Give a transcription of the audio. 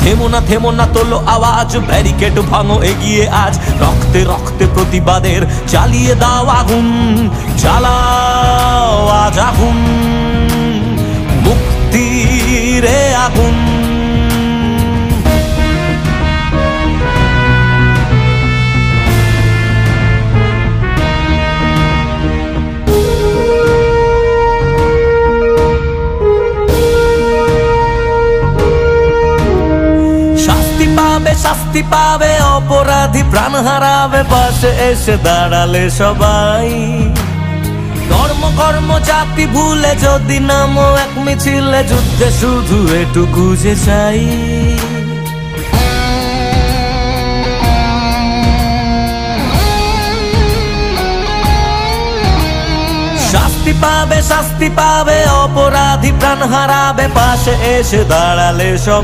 থেমো না তোলো আওয়াজ, ব্যারিকেড ভাঙো এগিয়ে আজ, রক্তে রক্তে প্রতিবাদের চালিয়ে দাও আগুন, জ্বালাও আজ আগুন, মুক্তির আগুন। শাস্তি পাবে অপরাধী, প্রাণ হারাবে পাশে এসে দাঁড়ালে সবাই। ধর্ম কর্ম জাতি ভুলে যদি নামো এক মিছিলে, যুদ্ধে শুধু এটুকু যে চাই। শাস্তি পাবে অপরাধী, প্রাণ হারাবে পাশে এসে দাঁড়ালে সব।